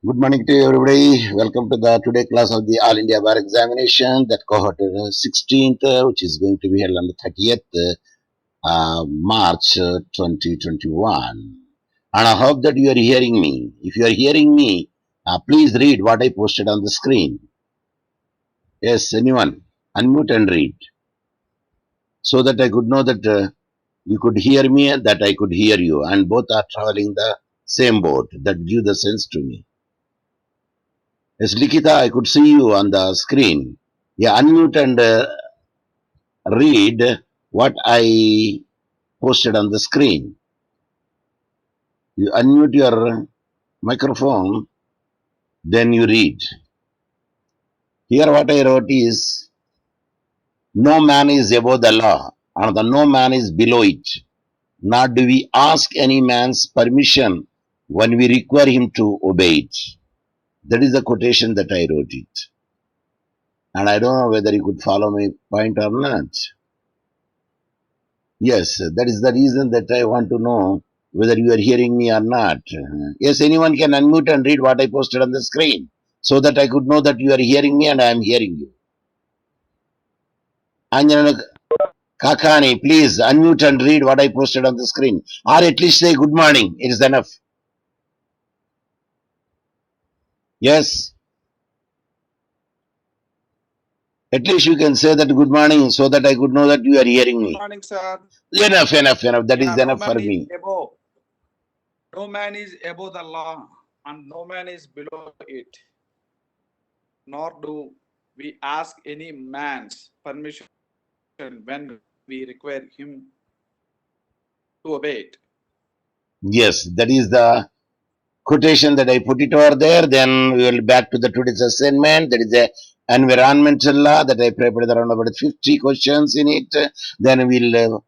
Good morning to everybody. Welcome to the today class of the All India Bar Examination, that cohort 16th, which is going to be held on the 30th March 2021. And I hope that you are hearing me. If you are hearing me, please read what I posted on the screen. Yes, anyone? Unmute and read so that I could know that you could hear me and that I could hear you, and both are traveling the same boat. That gives the sense to me. Yes, Likita, I could see you on the screen. Yeah, unmute and read what I posted on the screen. You unmute your microphone, then you read. Here, what I wrote is no man is above the law, and the no man is below it. Nor do we ask any man's permission when we require him to obey it. That is the quotation that I wrote it. And I don't know whether you could follow my point or not. Yes, that is the reason that I want to know whether you are hearing me or not. Yes, anyone can unmute and read what I posted on the screen so that I could know that you are hearing me and I am hearing you. Anjana Kakani, please unmute and read what I posted on the screen. Or at least say good morning. It is enough. Yes, at least you can say that good morning so that I could know that you are hearing Good me. morning, sir. Enough, enough, enough. That is No enough for man is me. above. No man is above the law, and no man is below it. Nor do we ask any man's permission when we require him to obey it. Yes, that is the quotation that I put it over there. Then we will back to the today's assignment. That is a environmental law that I prepared around about 50 questions in it. Then we'll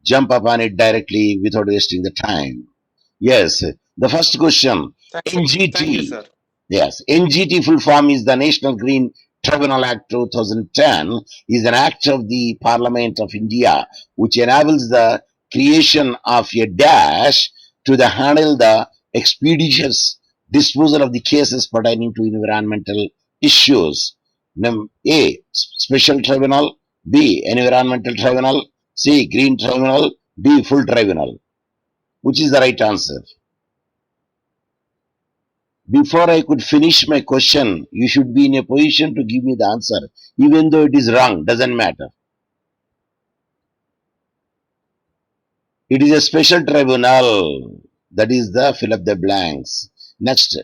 jump upon it directly without wasting the time. Yes, the first question, Thank you, NGT. sir. Yes, NGT full form is the National Green Tribunal Act 2010, is an act of the Parliament of India which enables the creation of a dash to the handle the expeditious disposal of the cases pertaining to environmental issues. A. Special Tribunal. B. Environmental Tribunal. C. Green Tribunal. D. Full Tribunal. Which is the right answer? Before I could finish my question, you should be in a position to give me the answer. Even though it is wrong, doesn't matter. It is a special tribunal. That is the fill up the blanks. Next,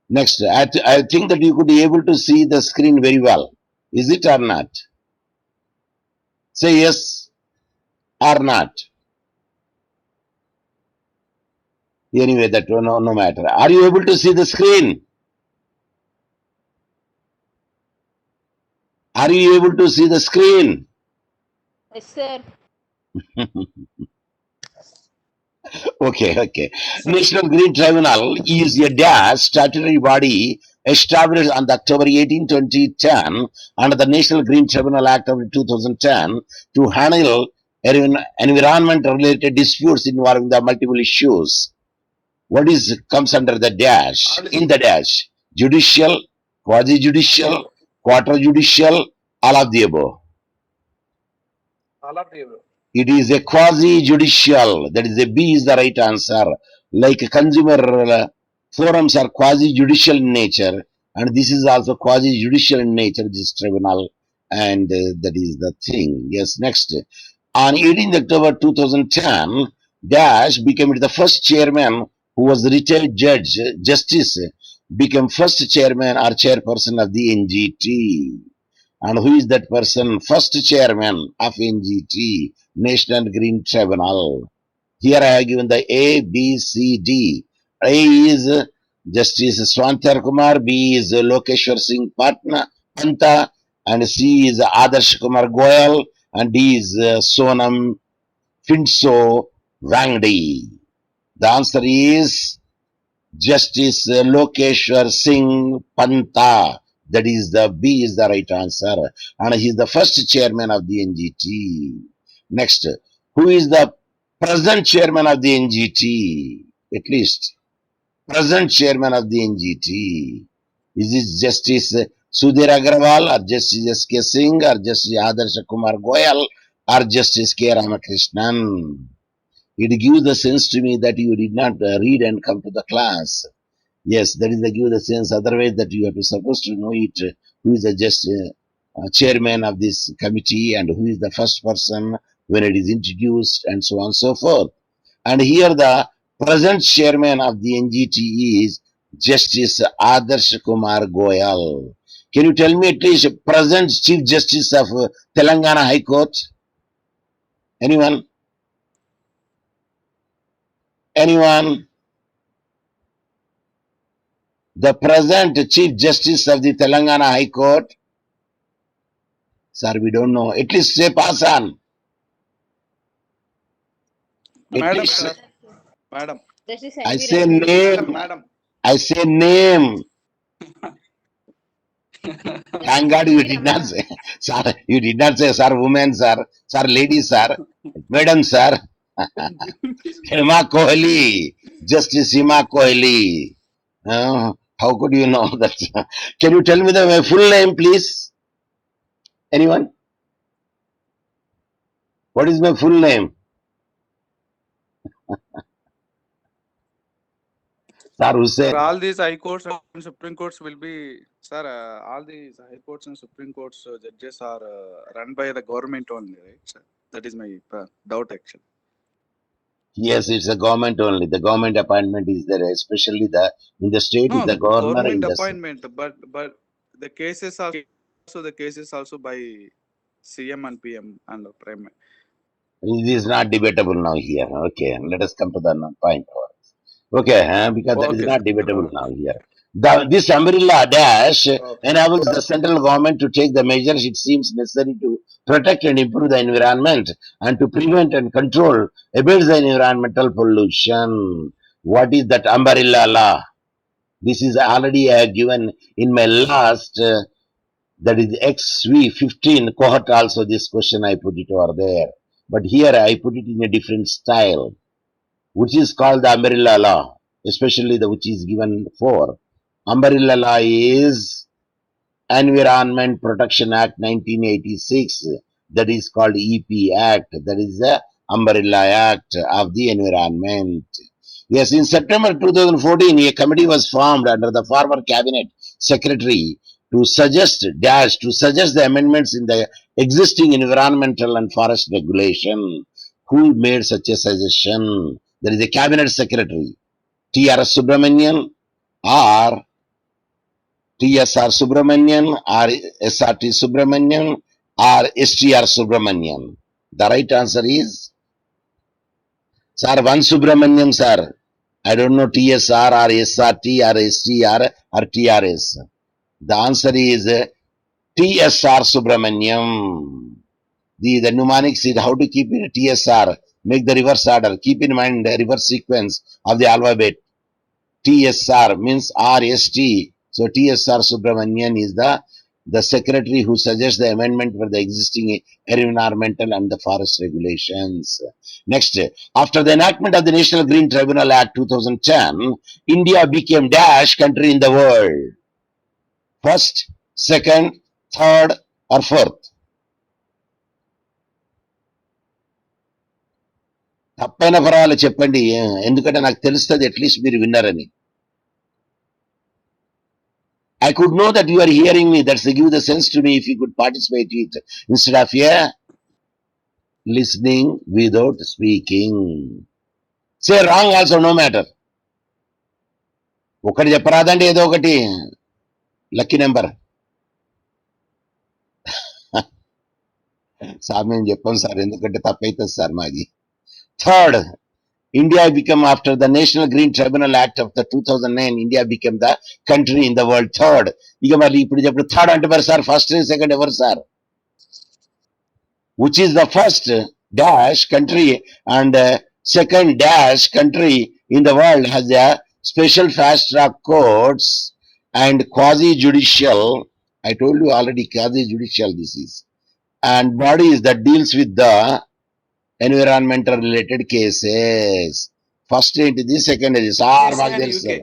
next. I think that you could be able to see the screen very well. Is it or not? Say yes or not. Anyway, that no matter. Are you able to see the screen? Are you able to see the screen? Yes, sir. Okay. Sir. National Green Tribunal is a dash statutory body established on October 18, 2010 under the National Green Tribunal Act of 2010 to handle environment-related disputes involving the multiple issues. What is comes under the dash? In the dash, judicial, quasi-judicial, quarter-judicial, all of the above. All of you. It is a quasi-judicial. That is a B is the right answer. Like consumer forums are quasi-judicial in nature, and this is also quasi-judicial in nature. This tribunal, and that is the thing. Yes. Next, on 18th October 2010, Dash became the first chairman who was retired judge justice became first chairman or chairperson of the NGT. And who is that person? First chairman of NGT, National Green Tribunal. Here I have given the A, B, C, D. A is Justice Swantar Kumar, B is Lokeshwar Singh Panta, and C is Adarsh Kumar Goyal, and D is Sonam Finso Wangdi. The answer is Justice Lokeshwar Singh Panta. That is the B is the right answer. And he is the first chairman of the NGT. Next, who is the present chairman of the NGT? At least. present chairman of the NGT? Is it Justice Sudhir Agrawal or Justice S.K. Singh or Justice Adarsh Kumar Goyal or Justice K. Ramakrishnan? It gives the sense to me that you did not read and come to the class. Yes, that is the give the sense. Otherwise, that you have to supposed to know it. Who is the just chairman of this committee and who is the first person when it is introduced and so on and so forth. And here the present chairman of the NGT is Justice Adarsh Kumar Goyal. Can you tell me at least present Chief Justice of Telangana High Court? Anyone? Anyone? The present Chief Justice of the Telangana High Court? Sir, we don't know. At least say pass on. At Madam, least sir. Madam. Justice I NV say Raman. name. Madam. I say name. Thank God you did not say. Sir, you did not say, sir, women, sir. Sir, ladies, sir. Madam, sir. Hema Kohli. Justice Hema Kohli. How could you know that? Can you tell me the full name, please? Anyone? What is my full name? Sir, who Sir, said? all these high courts and Supreme Courts will be, sir, all these high courts and Supreme Courts judges are run by the government only, right, sir? That is my doubt, actually. Yes, it's the government only. The government appointment is there, especially the in the state is No, the governor. government In the appointment, but the cases are also the cases also by CM and PM and Prime. it is not debatable now here. Okay, let us come to the point. Okay, because that is Okay, not sir. debatable now here. This umbrella dash Okay. enables the central government to take the measures it seems necessary to protect and improve the environment and to prevent and control against the environmental pollution. What is that umbrella law? This is already given in my last, that is XV15 cohort also. This question I put it over there. But here I put it in a different style, which is called the umbrella law, especially the which is given for. Umbrella law is Environment Protection Act 1986, that is called EP Act, that is the Umbrella Act of the Environment. Yes, in September 2014, a committee was formed under the former cabinet secretary to suggest the amendments in the existing environmental and forest regulation. Who made such a suggestion? There is a cabinet secretary, T.R. Subramanian or T.S.R. Subramanian or S.R.T. Subramanian or S.T.R. Subramanian. The right answer is, sir, one Subramanian, sir. I don't know T.S.R. or S.R.T. or S.T.R. or T.R.S. The answer is T.S.R. Subramanian. The mnemonics is how to keep it T.S.R. Make the reverse order. Keep in mind the reverse sequence of the alphabet. TSR means RST. So TSR Subramanian is the secretary who suggests the amendment for the existing environmental and the forest regulations. Next, after the enactment of the National Green Tribunal Act 2010, India became dash country in the world. First, second, third, or fourth? తప్పైన పర్వాలేదు చెప్పండి, ఎందుకంటే నాకు తెలుస్తుంది at least మీరు విన్నారని. I could know that you are hearing me. That's give the sense to me if you could participate it instead of listening without speaking. Say wrong also, no matter. ఒకటి చెప్పరాదండి, ఏదో ఒకటి lucky number. Sir మేము చెప్పాం sir, ఎందుకంటే తప్పైతుంది sir మాది. Third, India became, after the National Green Tribunal Act of the 2009, India became the country in the world. Third, ఇక మరి ఇప్పుడు చెప్పు థర్డ్ అంటే మరి సార్ ఫస్ట్ సెకండ్ ఎవరు sir? Which is the first dash country and second dash country in the world has a special fast track courts and quasi judicial, I told you already, quasi judicial this is, and bodies that deals with the environmental related cases. First ఏంటిది, second ఇది sir మాకు and తెలుసు. UK.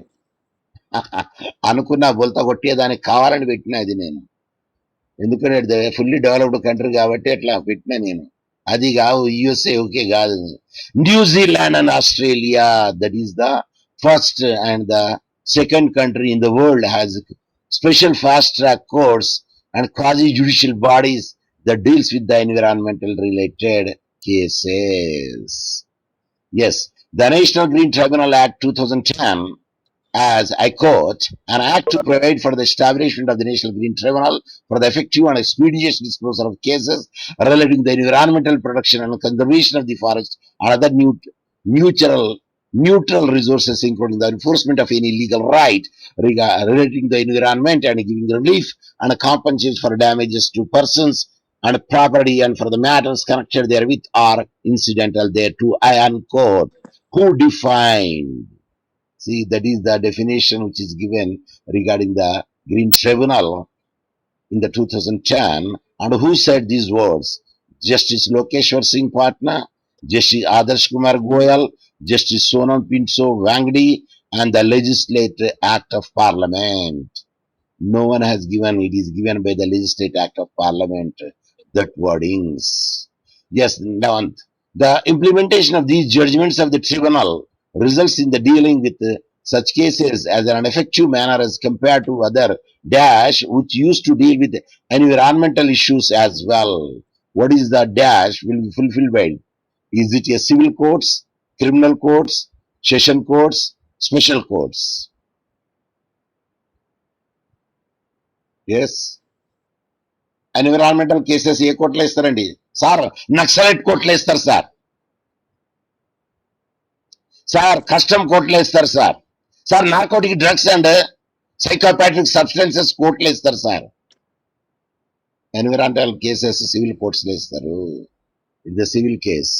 అనుకున్నా బొల్త కొట్టేదానికి కావాలని పెట్టినా అది నేను. ఎందుకంటే ఫుల్లీ డెవలప్డ్ కంట్రీ కాబట్టి అట్లా పెట్టినా నేను. అది కావు యుఎస్ఏ ఓకే కాదు. New Zealand and Australia, that is the first and the second country in the world has special fast track courts and quasi judicial bodies that deals with the environmental related cases. Yes, the National Green Tribunal Act 2010, as I quote, an act to provide for the establishment of the National Green Tribunal for the effective and expeditious disposal of cases relating to the environmental protection and conservation of the forest and other neutral neutral resources, including the enforcement of any legal right relating to the environment and giving relief and compensation for damages to persons and property and for the matters connected therewith or incidental thereto. I unquote. Who defined? See, that is the definition which is given regarding the Green Tribunal in the 2010. And who said these words? Justice Lokeshwar Singh Patna, Justice Adarsh Kumar Goyal, Justice Sonam Pinto Wangdi, and the Legislative Act of Parliament. No one has given, it is given by the Legislative Act of Parliament, that wordings. Yes, now the implementation of these judgments of the tribunal results in the dealing with such cases as an effective manner as compared to other dash which used to deal with environmental issues as well. What is the dash will be fulfilled by? Is it a civil courts, criminal courts, session courts, special courts? Yes. Environmental cases ఏ కోర్టులో ఇస్తారండి sir? Naxalite కోర్టులో ఇస్తారు sir. Sir custom కోర్టులో ఇస్తారు sir. Sir narcotic drugs and psychopathic substances కోర్టులో ఇస్తారు sir. Environmental cases civil courts లో ఇస్తారు. It the civil case.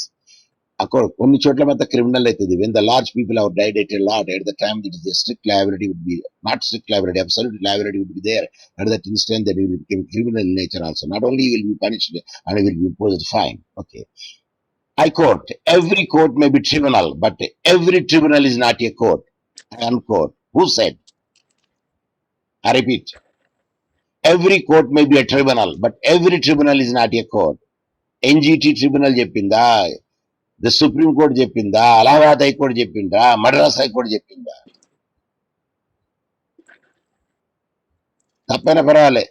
అక్కడ కొన్ని చోట్ల మాత్రం క్రిమినల్ అవుతుంది. When the large people have died at a lot at the time it is strict liability would be not strict liability, absolute liability would be there. At that instant that will become criminal in nature also. Not only will be punished and will be imposed fine. Okay. I quote, every court may be tribunal, but every tribunal is not a court. I unquote. Who said? I repeat. Every court may be a tribunal, but every tribunal is not a court. NGT tribunal చెప్పిందా? The supreme court చెప్పిందా? Allahabad high court చెప్పిందా? Madras high court చెప్పిందా? తప్పైనా పర్వాలే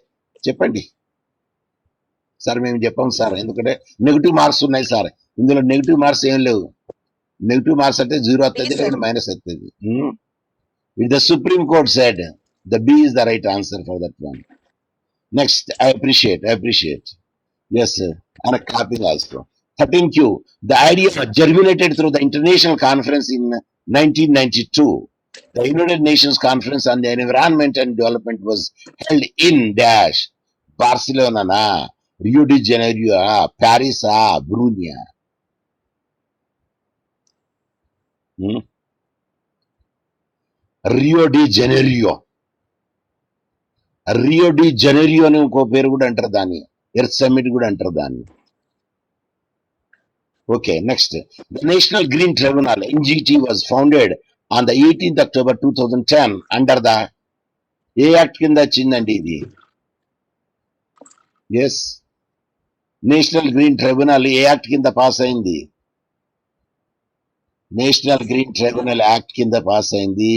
చెప్పండి sir. మేము చెప్పాం sir, ఎందుకంటే negative marks ఉన్నాయి సార్. ఇందులో నెగిటివ్ మార్క్స్ ఏం లేవు. నెగిటివ్ మార్క్స్ అంటే జీరో వస్తుంది, లేదా మైనస్ వస్తుంది. If the Supreme Court said the B is the right answer for that one. Next, I appreciate. Yes, sir. And a clapping also. 13Q. The idea germinated through the international conference in 1992. The United Nations Conference on the Environment and Development was held in dash Barcelona, Rio de Janeiro, Paris, Brunei. Rio de Janeiro. Rio de Janeiro అని ఇంకో పేరు కూడా అంటారు దాన్ని. Earth summit కూడా అంటారు దాన్ని. Okay, next. The national green tribunal NGT was founded on the 18th October 2010 under the A act కింద వచ్చిందండి ఇది? ఎస్, నేషనల్ గ్రీన్ ట్రిబ్యునల్ ఏ యాక్ట్ కింద పాస్ అయింది? నేషనల్ గ్రీన్ ట్రిబ్యునల్ యాక్ట్ కింద పాస్ అయింది.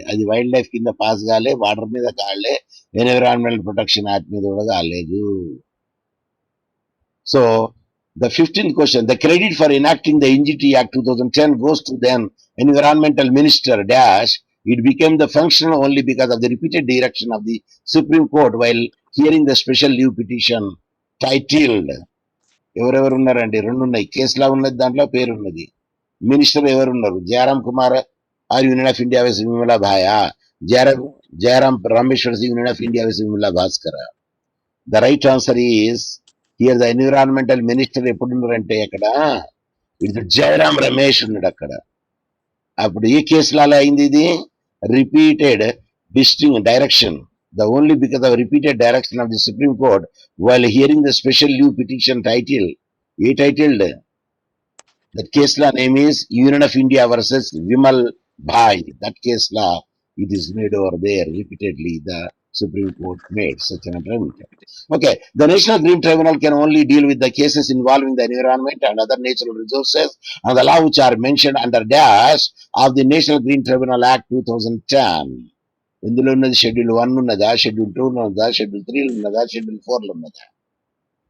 అది వైల్డ్ లైఫ్ కింద పాస్ కాలే, వాటర్ మీద కాలే, ఎన్విరాన్మెంటల్ ప్రొటెక్షన్ యాక్ట్ మీద కూడా కాలేదు. So the 15th question, the credit for enacting the NGT Act 2010 goes to then environmental minister dash. It became the functional only because of the repeated direction of the Supreme Court while hearing the special leave petition titled. ఎవరెవరు ఉన్నారండి? రెండు ఉన్నాయి. కేసులా ఉన్నది, దాంట్లో పేరు ఉన్నది. Minister ఎవరున్నారు? Jairam Kumar or union of India వేసి విమలా భాయా? Jairam Rameshwar Singh union of India వేసి Vimala Bhaskar. The right answer is here the environmental minister ఎప్పుడున్నారంటే అక్కడ ఇది జయరాం రమేష్ ఉన్నాడు అక్కడ. అప్పుడు ఏ కేసులో అలా అయింది? ఇది repeated distinct direction. The only because of repeated direction of the Supreme Court while hearing the special leave petition title. A titled. That case law name is Union of India versus Vimal Bhai. That case law It is made over there repeatedly. The Supreme Court made such an attempt. Okay, the National Green Tribunal can only deal with the cases involving the environment and other natural resources and the law which are mentioned under dash of the National Green Tribunal Act 2010. ఇందులో ఉన్నది schedule 1 ఉన్నదా, schedule 2 ఉన్నదా, schedule 3 ఉన్నదా, schedule 4 ఉన్నదా?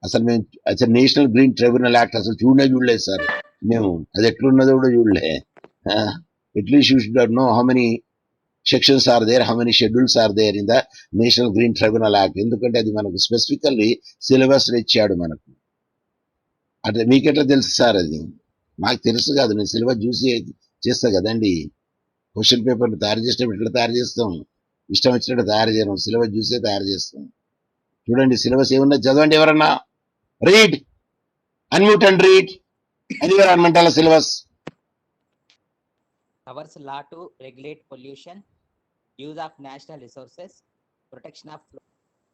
అసలు national green tribunal act అసలు చూడలేదు sir మేము. అది ఎట్లున్నదో కూడా చూడలే. At least you should know how many sections are there, how many schedules are there in the national green tribunal act. ఎందుకంటే అది మనకు స్పెసిఫికల్లీ సిలబస్ ఇచ్చాడు మనకు. అట్లా మీకెట్లా తెలుసు సార్? అది మాకు తెలుసు కాదు, నేను సిలబస్ చూసి చేస్తా కదండి. క్వశ్చన్ పేపర్లు తయారు చేసినప్పుడు ఎట్లా తయారు చేస్తాం? ఇష్టం వచ్చినట్టు తయారు చేయడం, సిలబస్ చూసే తయారు చేస్తాం. చూడండి సిలబస్ ఏమున్నది చదవండి ఎవరన్నా. Read, unmute and read. Environmental syllabus. Covers law to regulate pollution, use of national resources, protection of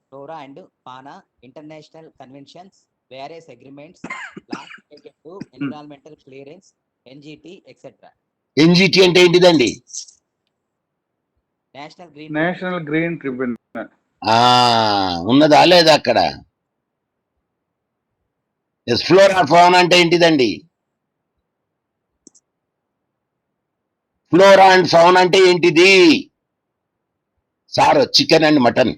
flora and fauna, international conventions, various agreements, laws related to environmental clearance, NGT, etc. NGT అంటే ఏంటిదండి? National Green national green tribunal. ఉన్నదా లేదా అక్కడ? Flora fauna అంటే ఏంటిదండి? Flora and fauna అంటే ఏంటిది sir? Chicken and mutton.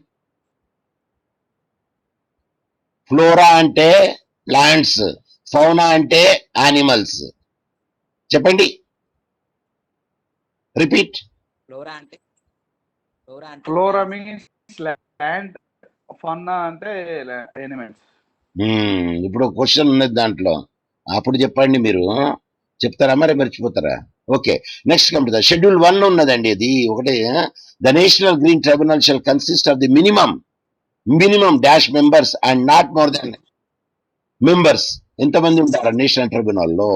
Flora అంటే ప్లాంట్స్, ఫౌనా అంటే యానిమల్స్. చెప్పండి, repeat. flora ante flora means land, fauna అంటే ఎనిమల్స్. ఇప్పుడు క్వశ్చన్ ఉన్నది దాంట్లో, అప్పుడు చెప్పండి. మీరు చెప్తారా మరి మర్చిపోతారా? Okay, next come to the schedule 1 ఉన్నదండి. అది ఒకటే. The national green tribunal shall consist of the minimum dash members and not more than members. ఎంతమంది ఉంటారు నేషనల్ ట్రైబ్యునల్ లో?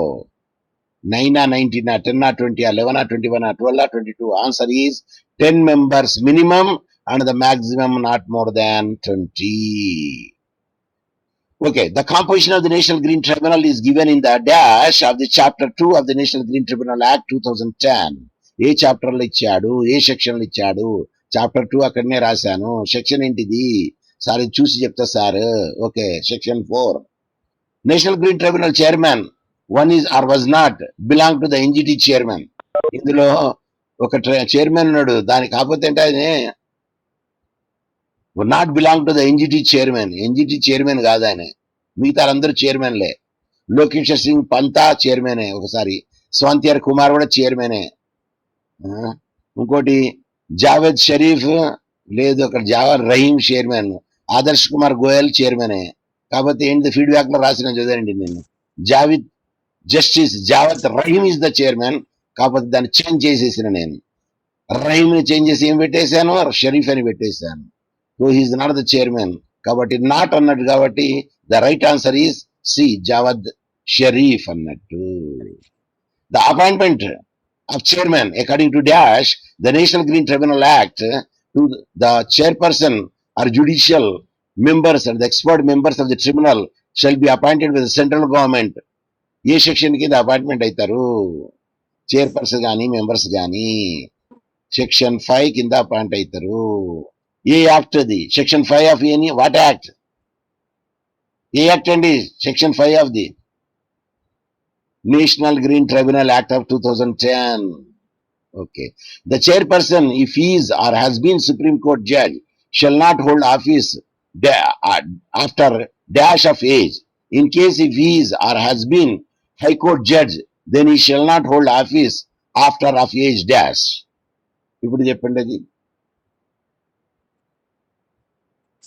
9 19 10 20 11 21 12 22? Answer is 10 members minimum and the maximum not more than 20. Okay, the composition of the National Green Tribunal is given in the dash of the chapter 2 of the National Green Tribunal Act 2010. A chapter లో ఇచ్చాడు, ఏ section లో ఇచ్చాడు? Chapter 2 అక్కడనే రాశాను. Section ఏంటిది sir? చూసి చెప్తా sir. Okay, section 4. National green tribunal chairman one is or was not belong to the NGT chairman. ఇందులో ఒక చైర్మన్ ఉన్నాడు, దానికి కాకపోతే అంటే ఆయన not belong to the NGT chairman. NGT chairman కాదు ఆయన, మిగతా అందరూ చైర్మన్లే. లోకేష్ సింగ్ పంతా చైర్మనే ఒకసారి, స్వంతియర్ కుమార్ కూడా చైర్మనే. ఇంకోటి జావేద్ షరీఫ్ లేదు, అక్కడ జావర్ రహీం చైర్మన్, ఆదర్శ్ కుమార్ గోయల్ చైర్మనే. కాకపోతే ఏంటి ఫీడ్బ్యాక్ లో రాసిన చదవండి నేను, జావత్ రహీం ఇస్ ద చైర్మన్. కాకపోతే దాన్ని చేంజ్ చేసేసిన నేను, రహీం ని చేంజ్ చేసి ఏం పెట్టేశాను, షరీఫ్ అని పెట్టేశాను. So he is not the chairman కాబట్టి నాట్ అన్నట్టు, కాబట్టి the right answer is C, Javad Sharif అన్నట్టు. The appointment of chairman according to dash the National Green Tribunal Act to the chairperson or judicial members and the expert members of the tribunal shall be appointed by the central government. ఏ section కింద appointment అవుతారు chairperson కానీ members కానీ? Section 5 కింద appoint అవుతారు. ఏ act అది? Section 5 of any what act? ఏ యాక్ట్ అండి? Section 5 of the National Green Tribunal Act of 2010. Okay. The chairperson, if he is or has been Supreme Court judge, shall not hold office after dash of age. In case if he is or has been High Court judge, then he shall not hold office after of age dash. ఇప్పుడు చెప్పండి అది.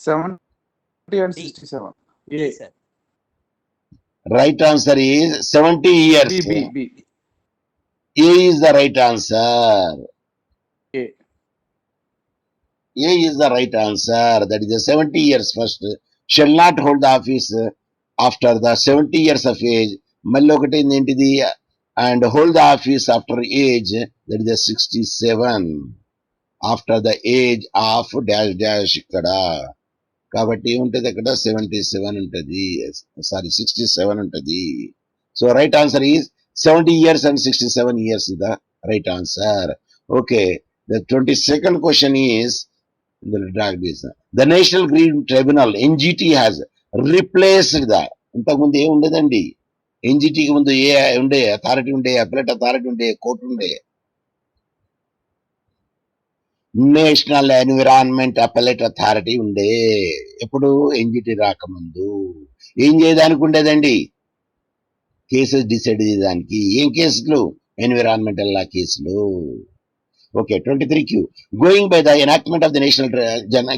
70 and 67. D, sir. Right answer is 70 years. B. A is the right answer. A. A is the right answer. That is the 70 years first. Shall not hold the office after the 70 years of age. మళ్ళీ ఒకటి ఏంటిది? And hold the office after age, that is the 67. After the age of dash dash ఇక్కడ. కాబట్టి ఏముంటది అక్కడ? 77 ఉంటది, sorry 67 ఉంటది. So right answer is 70 years and 67 years is the right answer. Okay, The 22nd question is the National Green Tribunal NGT has replaced the ఇంతకుముందు ఏ ఉండేదండి ఎన్జిటికి ముందు ఏ ఉండే అథారిటీ ఉండే అప్లెట్ అథారిటీ ఉండే కోర్టు ఉండే నేషనల్ ఎన్విరాన్మెంట్ అపెలెట్ అథారిటీ ఉండే ఎప్పుడు NGT రాకముందు ఏం చేయడానికి ఉండేదండి కేసెస్ డిసైడ్ చేయడానికి ఏం కేసులు ఎన్విరాన్మెంటల్ లా కేసులు okay 23Q going by the enactment of the National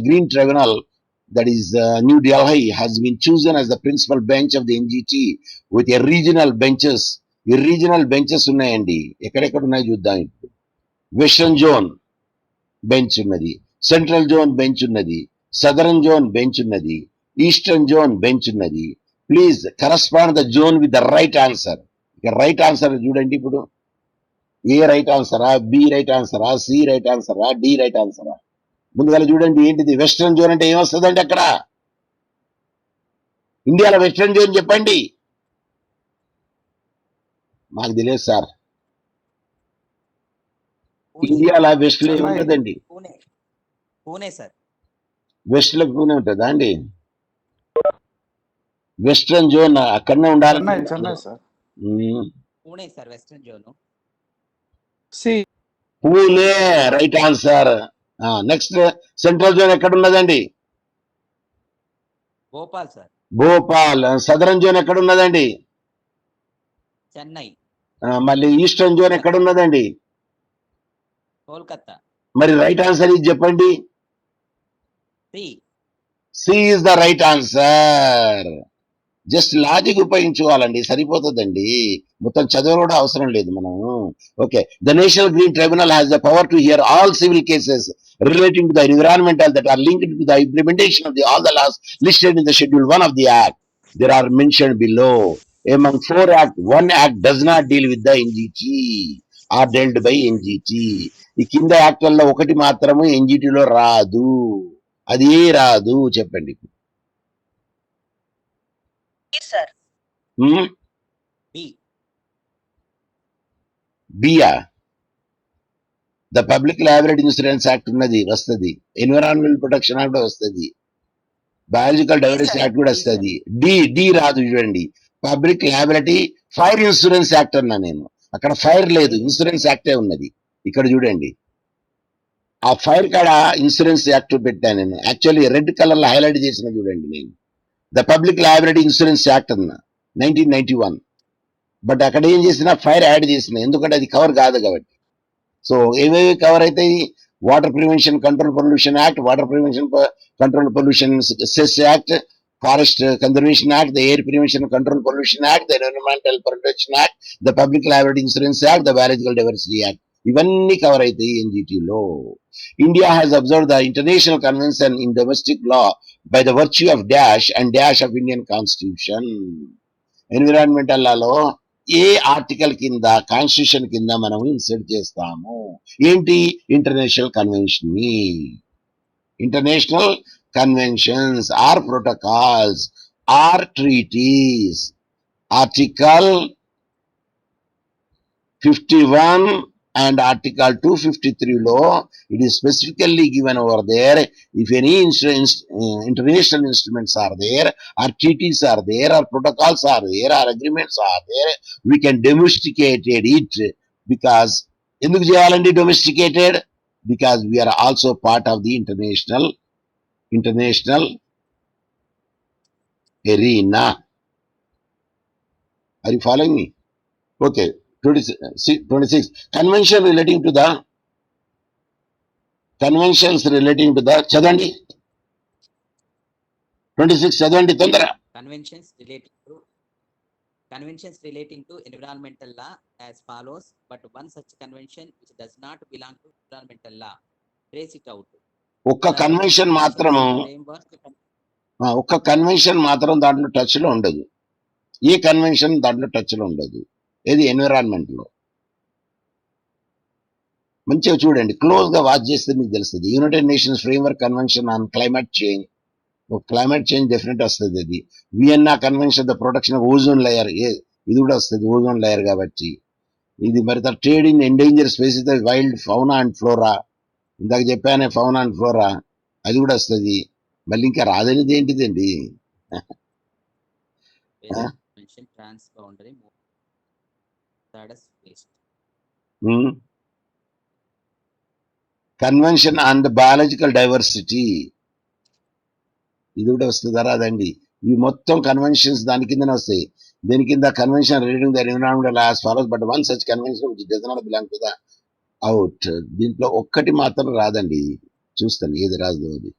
Green Tribunal that is New Delhi has been chosen as the principal bench of the NGT with a regional benches ఈ regional benches ఉన్నాయండి ఎక్కడెక్కడ ఉన్నాయి చూద్దాం ఇప్పుడు western zone bench ఉన్నది central zone bench ఉన్నది southern zone bench ఉన్నది eastern zone bench ఉన్నది please correspond the zone with the right answer ఇక రైట్ ఆన్సర్ చూడండి ఇప్పుడు ఏ రైట్ ఆన్సరా బి రైట్ ఆన్సరా సి రైట్ ఆన్సరా డి రైట్ ఆన్సరా ముందుగా చూడండి ఏంటిది వెస్టర్న్ జోన్ అంటే ఏమొస్తుందండి అక్కడ ఇండియాలో వెస్టర్న్ జోన్ చెప్పండి మాకు తెలియదు సార్ ఇండియాలో వెస్ట్ లో ఏముంటదండి పూణే పూణే సార్ వెస్ట్ లో పూణే ఉంటుందా అండి వెస్టర్న్ జోన్ అక్కడనే ఉండాలి Chennai sir Pune sir western zone C Pune right answer next central zone ఎక్కడ ఉన్నదండి Bhopal sir Bhopal southern zone ఎక్కడ ఉన్నదండి చెన్నై మళ్ళీ ఈస్టర్న్ జోన్ ఎక్కడ ఉన్నదండి కోల్కతా మరి రైట్ ఆన్సర్ ఇది చెప్పండి C C is the right answer just logic ఉపయోగించుకోవాలండి సరిపోతుందండి మొత్తం చదువు కూడా అవసరం లేదు మనం okay the national green tribunal has the power to hear all civil cases relating to the environmental that are linked to the implementation of the all the laws listed in the schedule 1 of the act there are mentioned below among 4 act 1 act does not deal with the NGT or dealt by NGT ఈ కింద యాక్ట్లలో ఒకటి మాత్రము NGT లో రాదు అది రాదు చెప్పండి sir B బియా the public liability insurance act ఉన్నది వస్తుంది ఎన్విరాన్మెంటల్ ప్రొటెక్షన్ యాక్ట్ వస్తుంది బయాలజికల్ డైవర్సిటీ యాక్ట్ కూడా వస్తుంది డి రాదు చూడండి public liability fire insurance act అన్నా నేను అక్కడ ఫైర్ లేదు ఇన్సూరెన్స్ యాక్టే ఉన్నది ఇక్కడ చూడండి ఆ ఫైర్ కాడ ఇన్సూరెన్స్ యాక్ట్ పెట్టాను నేను యాక్చువల్లీ రెడ్ కలర్ లో హైలైట్ చేసిన చూడండి నేను the public liability insurance act అన్న 1991 బట్ అక్కడ ఏం చేసినా ఫైర్ యాడ్ చేసిన ఎందుకంటే అది కవర్ కాదు కాబట్టి సో ఏవేవి కవర్ అవుతాయి water prevention control pollution act water prevention control pollution cess act forest conservation act the air prevention control pollution act the environmental protection act the public liability insurance act the biological diversity act ఇవన్నీ cover అవుతాయి ఎన్జిటిలో India has observe the international convention in domestic law by the virtue of dash and dash of Indian constitution environmental లాలో ఏ article కింద constitution కింద మనం insert చేస్తాము ఏంటి ఇంటర్నేషనల్ కన్వెన్షన్ ని international conventions or protocols or treaties article 51 and article 253 law it is specifically given over there if any international instruments are there or treaties are there or protocols are there or agreements are there we can domesticate it because ఎందుకు చేయాలండి domesticated because we are also part of the international arena are you following me okay 26 conventions relating to the చదవండి 26 చదవండి తొందర conventions relating to environmental law as follows but one such convention which does not belong to environmental law trace it out ఒక్క convention మాత్రము ఒక్క convention మాత్రం దాంట్లో touch లో ఉండదు ఏ కన్వెన్షన్ దాంట్లో టచ్ లో ఉండదు ఏది ఎన్విరాన్మెంట్ లో మంచిగా చూడండి క్లోజ్ గా వాచ్ చేస్తే మీకు తెలుస్తుంది United nations framework convention on climate change climate change definite వస్తుంది అది Vienna convention the protection of ozone layer ఇది కూడా వస్తుంది ఓజోన్ లేయర్ కాబట్టి ఇది మరి trade in endanger species wild fauna and flora ఇందాక చెప్పానే ఫౌనా అండ్ ఫ్లోరా, అది కూడా వస్తుంది. మళ్ళీ ఇంకా రాదనేది ఏంటిదండి? Basic convention transboundary status waste. Convention and biological diversity, ఇది కూడా వస్తుందా రాదండి? ఈ మొత్తం కన్వెన్షన్స్ దాని కిందనే వస్తాయి. దేని కింద? Convention reading the environmental as follows, but one such convention which does not belong to the out. దీంట్లో ఒక్కటి మాత్రం రాదండి. చూస్తాను ఏది రాదు అది,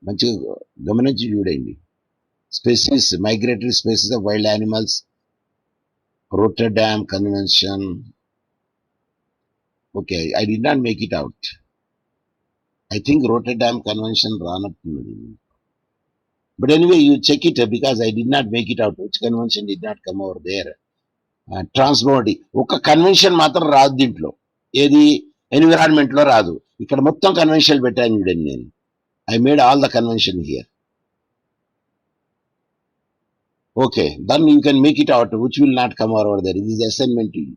మంచిగా గమనించి చూడండి. Species, migratory species of wild animals, Rotterdam convention. Okay, I did not make it out. I think Rotterdam convention రానట్టున్నది. But anyway, you check it because I did not make it out. Which convention did not come over there? ట్రాన్స్బోర్డి ఒక convention మాత్రం రాదు దీంట్లో. ఏది? Environment లో రాదు. ఇక్కడ మొత్తం కన్వెన్షన్ పెట్టాను చూడండి నేను. I made all the convention here. Okay, then you can make it out which will not come over there. ఇది assignment to you.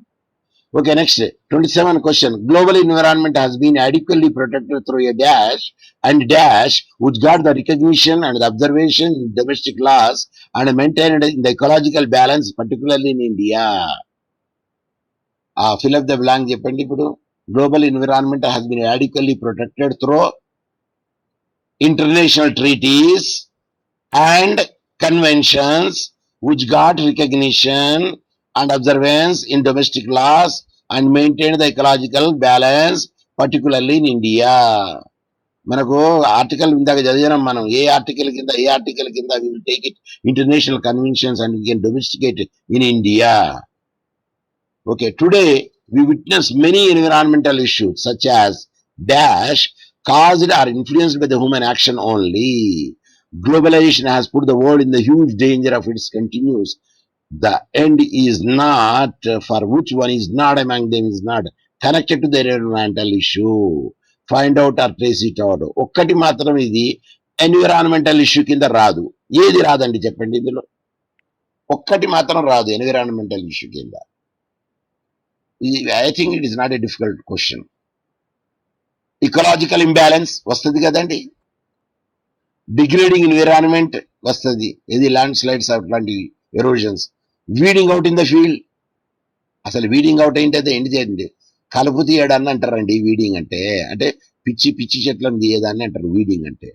Okay, next 27 question. Global environment has been adequately protected through a dash and dash which got the recognition and the observation in domestic laws and maintained in the ecological balance, particularly in India. Fill up the blank చెప్పండి ఇప్పుడు. Global environment has been adequately protected through international treaties and conventions which got recognition and observance in domestic laws and maintained the ecological balance, particularly in India. మనకు article ఇందాక చదివినాం మనం. ఏ article కింద we will take it international conventions and we can domesticate in India. Okay, today we witness many environmental issues such as dash caused or influenced by the human action only. Globalization has put the world in the huge danger of its continues. The end is not, for which one is not among them is not connected to the environmental issue. Find out or trace it out. ఒక్కటి మాత్రం ఇది environmental issue కింద రాదు. ఏది రాదండి చెప్పండి ఇందులో? ఒక్కటి మాత్రం రాదు ఎన్విరాన్మెంటల్ ఇష్యూ కింద. I think it is not a difficult question. Ecological imbalance వస్తుంది కదండి. డిగ్రేడింగ్ ఎన్విరాన్మెంట్ వస్తుంది. ఇది ల్యాండ్ స్లైడ్స్ అట్లాంటి erosions. Weeding out in the field, అసలు వీడింగ్ అవుట్ ఏంటంటే ఏంటి చేయండి? కలుపు తీయడాన్ని అంటారండి వీడింగ్ అంటే. అంటే పిచ్చి పిచ్చి చెట్లను తీయదాన్ని అంటారు వీడింగ్ అంటే.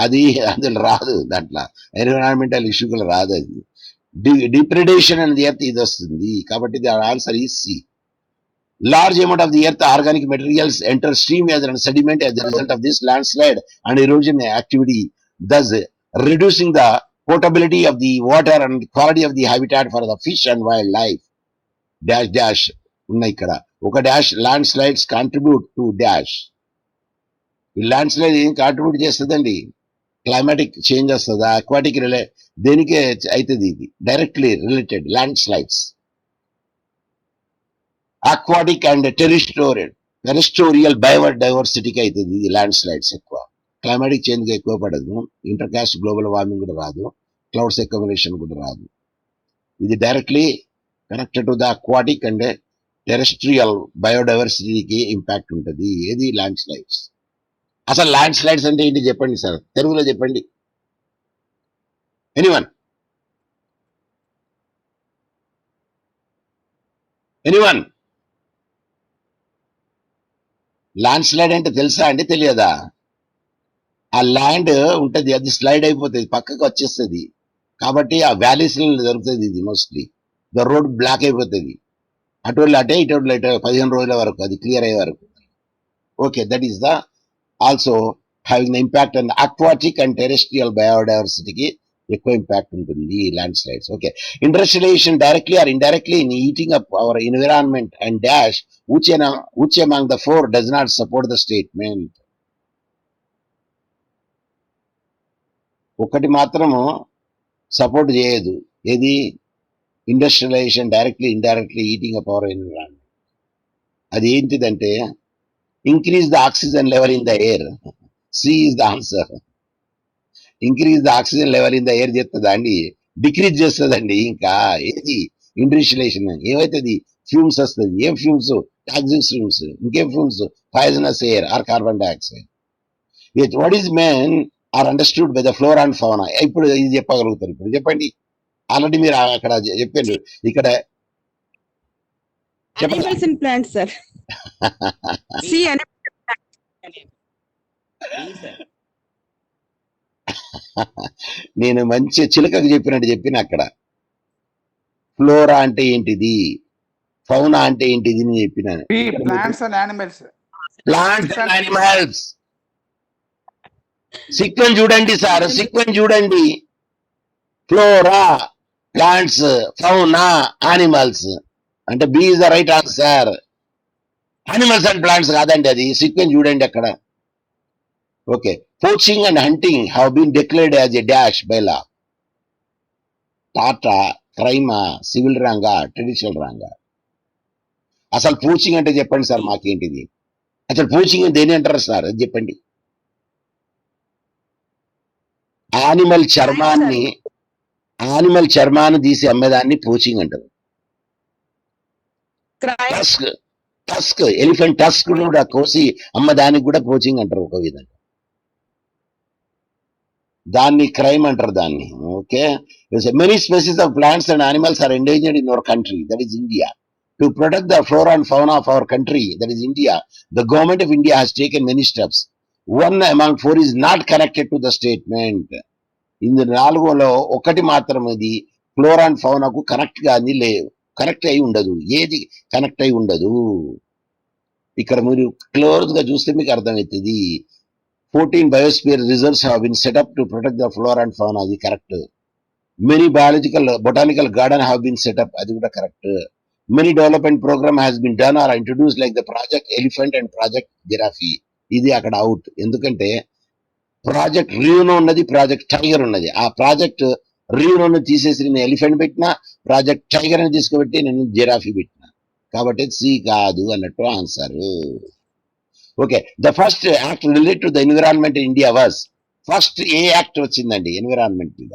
అది అందులో రాదు, దాంట్లో ఎన్విరాన్మెంటల్ ఇష్యూలు రాదు. అది డిప్రెడేషన్ అనేది ఎర్త్ ఇది వస్తుంది. కాబట్టి answer is C. Large amount of the earth organic materials enter stream as a sediment as a result of this landslide and erosion activity, thus reducing the potability of the water and quality of the habitat for the fish and wildlife. Dash dash ఉన్నాయి ఇక్కడ. ఒక dash landslides contribute to dash. ఈ landslide ఏం contribute చేస్తుందండి? Climatic change వస్తుందా? Aquatic దేనికే అవుతుంది? ఇది directly related landslides. Aquatic and terrestrial బయోడైవర్సిటీకి అవుతుంది ఇది ల్యాండ్ స్లైడ్స్ ఎక్కువ. క్లైమాటిక్ చేంజ్ ఎక్కువ పడదు. ఇంటర్ కాస్ట్ గ్లోబల్ వార్మింగ్ కూడా రాదు. క్లౌడ్స్ అక్యుములేషన్ కూడా రాదు. ఇది directly connected to the aquatic and terrestrial బయోడైవర్సిటీకి ఇంపాక్ట్ ఉంటుంది. ఏది? Landslides. అసలు ల్యాండ్ స్లైడ్స్ అంటే ఏంటి చెప్పండి సార్, తెలుగులో చెప్పండి. ఎనీవన్? ల్యాండ్ స్లైడ్ అంటే తెలుసా అండి? తెలియదా? ఆ ల్యాండ్ ఉంటది, అది స్లైడ్ అయిపోతుంది, పక్కకు వచ్చేస్తుంది. కాబట్టి ఆ వ్యాలీస్ దొరుకుతుంది ఇది మోస్ట్లీ. ద రోడ్ బ్లాక్ అయిపోతుంది. అటోళ్ళు అటే ఇటోళ్ళు అటే 15 రోజుల వరకు అది క్లియర్ అయ్యే వరకు. Okay, that is the also having the impact and aquatic and terrestrial బయోడైవర్సిటీకి ఎక్కువ ఇంపాక్ట్ ఉంటుంది landslides. Okay, industrialisation directly or indirectly in eating up our environment and dash which among the four does not support the statement? ఒకటి మాత్రము support చేయదు. ఏది? Industrialisation directly indirectly eating up our environment. అది ఏంటిదంటే increase the oxygen level in the air. C is the answer. Increase the oxygen level in the air చేస్తుందా అండి? Decrease చేస్తుందండి. ఇంకా ఏది? ఇండస్ట్రియలైజేషన్ ఏమవుతుంది? ఫ్యూమ్స్ వస్తుంది. ఏం ఫ్యూమ్స్? Toxic fumes. ఇంకేం fumes? poisonous air or carbon dioxide. Yet what is meant are understood by the flora and fauna. ఇప్పుడు ఇది చెప్పగలుగుతారు, ఇప్పుడు చెప్పండి. ఆల్రెడీ మీరు అక్కడ చెప్పారు, ఇక్కడ చెప్పండి. Animals and plants, sir. See, B, sir. నేను మంచి చిలకకు చెప్పినట్టు చెప్పిన అక్కడ ఫ్లోరా అంటే ఏంటిది, ఫౌనా అంటే ఏంటిది అని చెప్పినాను. B, plants and animals. Plants and animals. Sequence చూడండి సార్, సీక్వెన్స్ చూడండి. ఫ్లోరా, ప్లాంట్స్, ఫౌనా, యానిమల్స్ అంటే B is the right answer. Animals and plants కాదండి, అది సీక్వెన్స్ చూడండి అక్కడ. Okay, poaching and hunting have been declared as a dash by law. టాటా, క్రైమా, civil రంగా, ట్రెడిషనల్ రంగా. అసలు పోచింగ్ అంటే చెప్పండి సార్ మాకేంటిది, అసలు పోచింగ్ దేని అంటారు సార్ అది చెప్పండి. యానిమల్ చర్మాన్ని తీసి అమ్మేదాన్ని పోచింగ్ అంటారు. crime. టస్క్ ఎలిఫెంట్ టస్క్ కూడా కోసి అమ్మదానికి కూడా పోచింగ్ అంటారు ఒక విధంగా. దాన్ని క్రైమ్ అంటారు దాన్ని. Okay, many species of plants and animals are endangered in our country, that is India. To protect the flora and fauna of our country, that is India, the government of India has taken many steps. One among four is not connected to the statement. ఇందు 4లో ఒకటి మాత్రం ఇది flora and ఫౌనాకు connect గాని లేవు, connect అయి ఉండదు. ఏది connect అయి ఉండదు? ఇక్కడ మీరు క్లోజ్ గా చూస్తే మీకు అర్థమవుతుంది. 14 biosphere reserves have been set up to protect the flora and fauna. అది correct. Many botanical garden have been set up. అది కూడా correct. Many development program has been done or introduced like the project elephant and project giraffe. ఇది అక్కడ out. ఎందుకంటే project రియూనో ఉన్నది, project tiger ఉన్నది. ఆ project రియూనోను తీసేసి నేను ఎలిఫెంట్ పెట్టినా, ప్రాజెక్ట్ టైగర్ అని తీసుకుపెట్టి నేను జిరాఫీ పెట్టినా. కాబట్టి సి కాదు అన్నట్టు answer. Okay, the first act related to the environment in India was, first ఏ యాక్ట్ వచ్చిందండి ఎన్విరాన్మెంట్ మీద?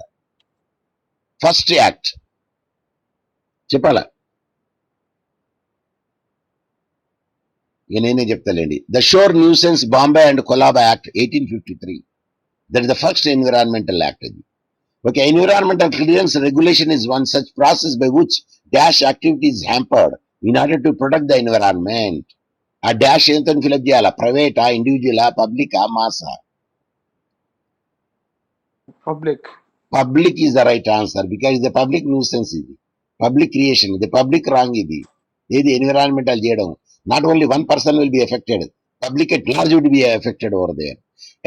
ఫస్ట్ యాక్ట్ చెప్పాలా? ఇక నేనే చెప్తాలేండి. The shore nuisance Bombay and Colaba act 1853. That is the first environmental act. అది okay. Environmental clearance regulation is one such process by which dash activity is hampered in order to protect the environment. ఆ dash ఎంతో fill up చేయాలా? ప్రైవేటా, ఇండివిజువలా, పబ్లికా, మాసా? Public. Public is the right answer because the public nuisance, ఇది public creation, ఇది public wrong. ఇది ఏది environmental చేయడం. Not only one person will be affected, public at large will be affected over there.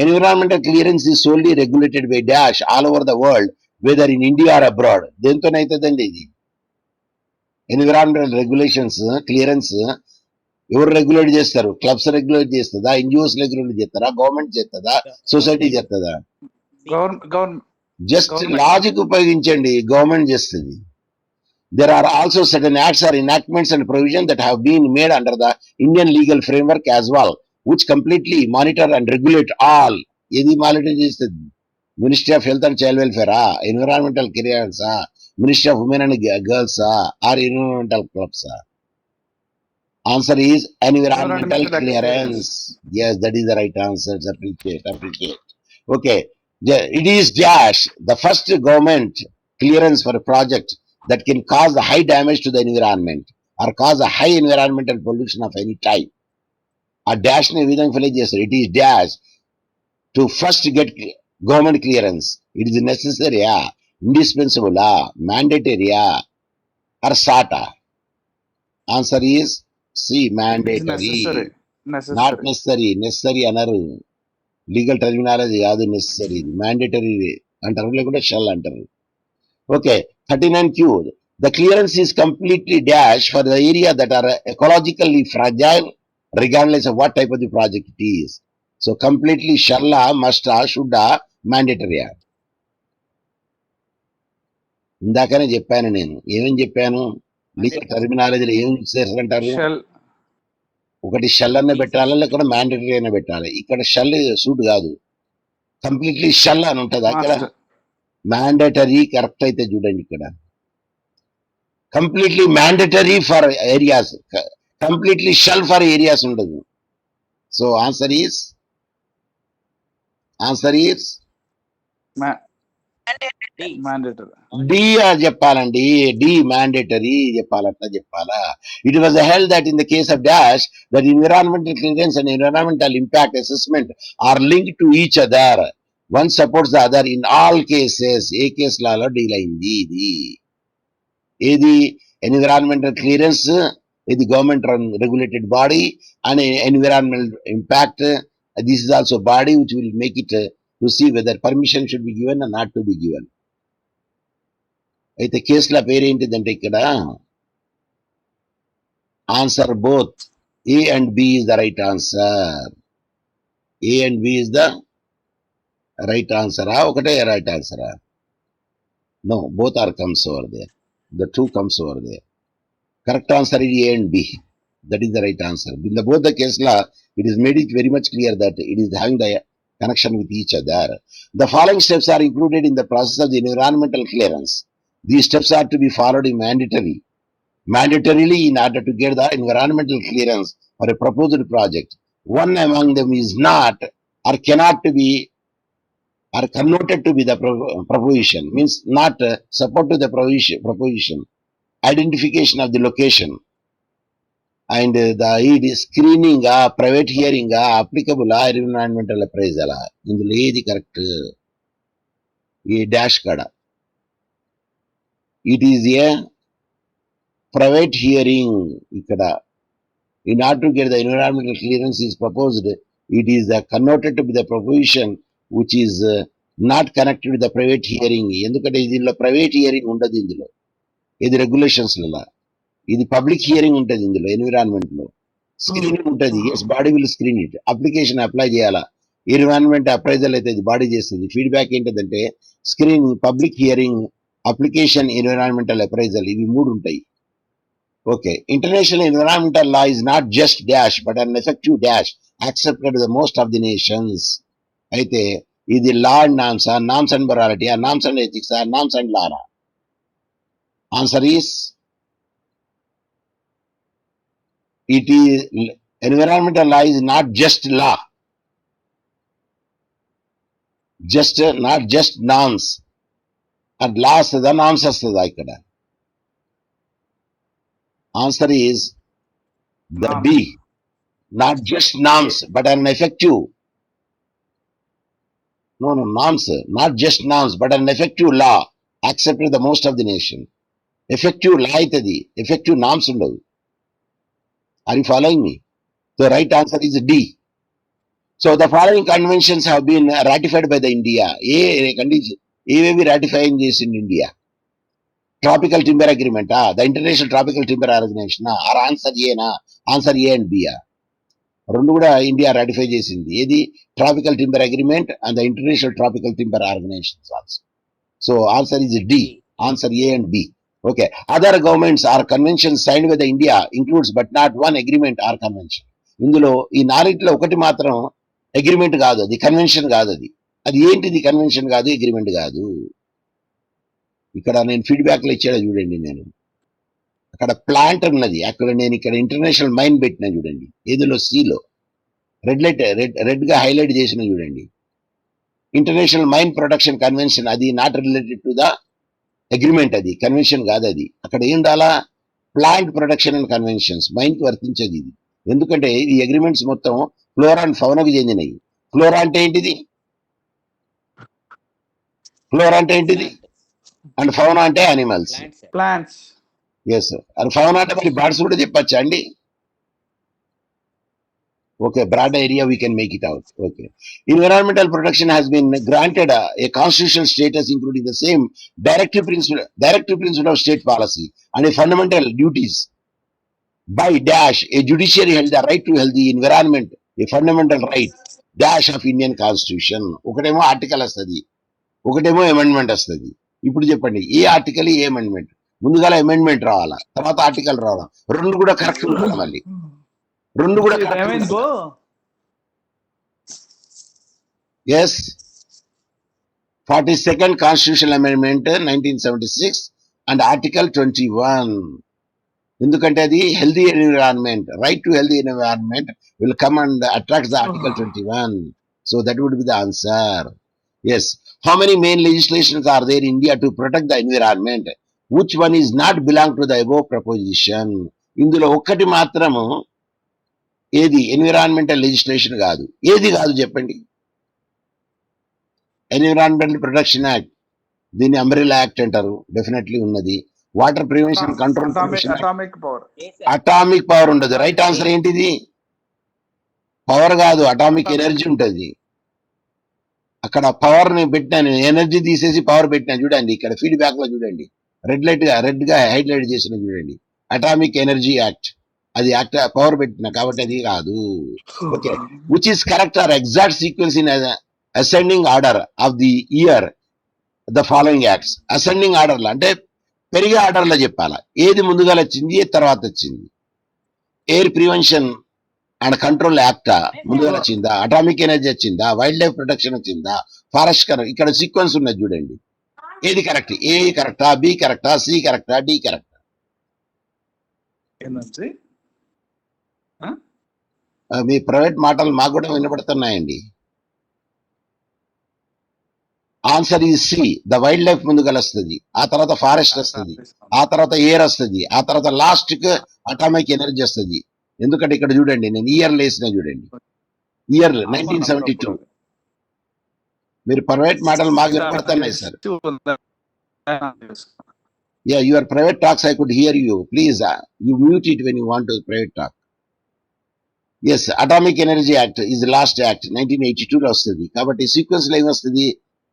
Environmental clearance is solely regulated by dash all over the world whether in India or abroad. దేంతోనైతుందండి ఇది? Environmental regulations clearance ఎవరు regulate చేస్తారు? Clubs regulate చేస్తుందా, NGOs regulate చేస్తారా, government చేస్తుందా, society చేస్తుందా? Government. Just Government. Logic ఉపయోగించండి, government చేస్తుంది. There are also certain acts or enactments and provisions that have been made under the Indian legal framework as well, which completely monitor and regulate all. ఏది monitor చేస్తుంది? Ministry of health and child వెల్ఫేరా, environmental కెరియర్సా, ministry of women and గర్ల్సా, or environmental క్లబ్సా? Answer is environmental clearance. Yes, that is the right answer. Appreciate. Okay, it is dash the first government clearance for a project that can cause a high damage to the environment or cause a high environmental pollution of any type. A dash ne vidhanga fill chesaru. It is dash to first get government clearance. It is necessary, indispensable, mandatory, or SATA. Answer is C, It is mandatory. necessary. Not necessary. Necessary anaru. Legal terminology కాదు, necessary. Mandatory అంటారు, లేకుంటే shall అంటారు. Okay, 39Q. The clearance is completely dash for the area that are ecologically fragile regardless of what type of the project it is. So completely షల్లా, మస్టా, షుడ్డా, మ్యాండేటరీయా? ఇందాకనే చెప్పాను నేను. ఏమేం చెప్పాను? లీగల్ టర్మినాలజీలో ఏం చేస్తారంటారు? Shall. ఒకటి షెల్ అన్న పెట్టాలి, లేకపోతే మ్యాండేటరీ అయినా పెట్టాలి. ఇక్కడ షెల్ సూట్ కాదు, కంప్లీట్లీ షెల్ అని ఉంటుంది. అక్కడ Master. మ్యాండేటరీ కరెక్ట్ అయితే చూడండి, ఇక్కడ completely mandatory for areas, completely shall for areas ఉండదు. So answer is D. mandatory. D అని చెప్పాలండి. డి మ్యాండేటరీ చెప్పాలట చెప్పాలా. It was held that in the case of dash that environmental clearance and environmental impact assessment are link to each other. One supports the other in all cases. ఏ కేసులలో deal అయింది ఇది? ఏది? Environmental clearance, ఇది government regulated body, and environmental impact. This is also body which will make it to see whether permission should be given or not to be given. అయితే కేసుల పేరేంటిదంటే ఇక్కడ answer both. A and B is the right answer. A and B is the right ఆన్సరా? ఒకటే right ఆన్సరా? No, both are comes over there. The two comes over there. Correct answer is A and B. That is the right answer. In the both the case law, it is made it very much clear that it is having the connection with each other. The following steps are included in the process of the environmental clearance. These steps are to be followed mandatorily in order to get the environmental clearance for a proposed project. One among them is not or cannot to be are connoted to be the proposition, means not support to the proposition, identification of the location, and the screening, private hearing, applicable environmental appraisal. ఇందులో ఏది correct? ఈ dash కాడ it is a private hearing. ఇక్కడ in order to get the environmental clearance is proposed, it is connoted to be the proposition which is not connected with the private hearing. ఎందుకంటే దీనిలో private hearing ఉండదు. ఇందులో ఇది regulations లలో, ఇది public hearing ఉంటుంది. ఇందులో ఎన్విరాన్మెంట్ లో స్క్రీనింగ్ ఉంటుంది. Yes, body will screen it. Application apply చేయాలా, ఎన్విరాన్మెంట్ అప్రైజల్ అయితే ఇది బాడీ చేస్తుంది. ఫీడ్బ్యాక్ ఏంటంటే screening, public hearing, application, environmental appraisal, ఇవి మూడు ఉంటాయి. Okay, international environmental law is not just dash but an effective dash accepted by the most of the nations. అయితే ఇది law and norms, norms and morality, norms and ethics, norms and law. Answer is it is environmental law is not just law, just not just norms. And law వస్తుందా, norms వస్తుందా? ఇక్కడ answer is the Norms. D. Not just norms, but an effective. No, norms. Not just norms, but an effective law accepted by the most of the nation. Effective law itadi. Effective norms undavu. Are you following me? The right answer is D. So the following conventions have been ratified by the India. A condition. AVV ratifying this in India. Tropical Timber Agreement, the International Tropical Timber Organization, or answer A na, answer A and B. రెండు కూడా India ratify చేసింది. ఏది? Tropical timber agreement and the international tropical timber organisations also. So answer is D. Answer A and B. Okay. Other governments or convention signed by the India includes but not one agreement or convention. ఇందులో ఈ నాలుగిట్లో ఒకటి మాత్రం agreement కాదు, అది convention కాదు. అది ఏంటిది? Convention కాదు, అగ్రిమెంట్ కాదు. ఇక్కడ నేను ఫీడ్బ్యాక్ లో ఇచ్చాడు చూడండి. నేను అక్కడ ప్లాంట్ ఉన్నది, అక్కడ నేను ఇక్కడ ఇంటర్నేషనల్ మైన్ పెట్టినా చూడండి. ఏదిలో? సిలో రెడ్ గా హైలైట్ చేసిన చూడండి. ఇంటర్నేషనల్ మైన్ ప్రొటెక్షన్ కన్వెన్షన్, అది not related to the agreement, అది కన్వెన్షన్ కాదు. అది అక్కడ ఏం ఉండాలా? Plant protection and conventions. Mine కి వర్తించేది ఇది. ఎందుకంటే ఈ అగ్రిమెంట్స్ మొత్తం ఫ్లోరా అండ్ ఫౌనాకి చెందినవి. ఫ్లోరా అంటే ఏంటిది? ఫ్లోరా అంటే ఏంటిది? అండ్ ఫౌనా అంటే animals. Plants. Yes, and fauna అంటే మరి బర్డ్స్ కూడా చెప్పచ్చా అండి? Okay, broad area we can make it out. Okay. Environmental protection has been granted a constitutional status including the same directive principle of state policy and a fundamental duties by dash a judiciary held the right to healthy environment, a fundamental right dash of Indian constitution. ఒకటేమో article వస్తుంది, ఒకటేమో amendment వస్తుంది. ఇప్పుడు చెప్పండి, ఏ article, ఏ amendment? ముందుగా amendment రావాలా, తర్వాత article రావాలా. రెండు కూడా కరెక్ట్ ఉండాలి. మళ్ళీ రెండు కూడా correct. Yes, 42nd Constitutional Amendment 1976 and Article 21. ఎందుకంటే అది healthy environment, right to healthy environment will come and attracts the article 21. So that would be the answer. Yes. How many main legislations are there in India to protect the environment? Which one is not belong to the above proposition? ఇందులో ఒక్కటి మాత్రము ఏది environmental legislation కాదు. ఏది కాదు చెప్పండి. Environmental protection act, దీన్ని umbrella act అంటారు, డెఫినెట్లీ ఉన్నది. Water prevention control atomic power. A, sir. Atomic power ఉండదు. రైట్ ఆన్సర్ ఏంటిది? పవర్ కాదు, అటామిక్ ఎనర్జీ ఉంటుంది. అక్కడ పవర్ ని పెట్టినాను, ఎనర్జీ తీసేసి పవర్ పెట్టినాను చూడండి. ఇక్కడ ఫీడ్బ్యాక్ లో చూడండి, రెడ్ గా హైలైట్ చేసిన చూడండి, అటామిక్ ఎనర్జీ యాక్ట్. అది యాక్ట్ పవర్ పెట్టిన కాబట్టి అది కాదు. Okay, which is correct or exact sequence in ascending order of the year the following acts. Ascending order లో అంటే పెరిగే ఆర్డర్ లో చెప్పాలా, ఏది ముందుగా వచ్చింది ఏది తర్వాత వచ్చింది. Air prevention and control act ముందుగా వచ్చిందా, అటామిక్ ఎనర్జీ వచ్చిందా, వైల్డ్ లైఫ్ ప్రొటెక్షన్ వచ్చిందా, ఫారెస్ట్ కరెక్ట్. ఇక్కడ సీక్వెన్స్ ఉన్నది చూడండి, ఏది కరెక్ట్, ఏ కరెక్టా, బి కరెక్టా, సి కరెక్టా, డి కరెక్టా. Energy. మీ ప్రైవేట్ మాటలు మాకు కూడా వినబడుతున్నాయండి. ఆన్సర్ ఈ సి, ద వైల్డ్ లైఫ్ ముందుగా వస్తుంది, ఆ తర్వాత ఫారెస్ట్ వస్తుంది, ఆ తర్వాత ఎయిర్ వస్తుంది, ఆ తర్వాత లాస్ట్ కి అటామిక్ ఎనర్జీ వస్తుంది. ఎందుకంటే ఇక్కడ చూడండి, నేను ఇయర్ లేసిన చూడండి, ఇయర్ 1972. మీరు ప్రైవేట్ మాటలు మాకు వినపడుతున్నాయి sir. Yeah, your private talks I could hear you. Please, you mute it when you want to private talk. Yes, Atomic Energy Act is the last act, 1982 లో వస్తుంది. కాబట్టి సీక్వెన్స్ లో ఏమి వస్తుంది,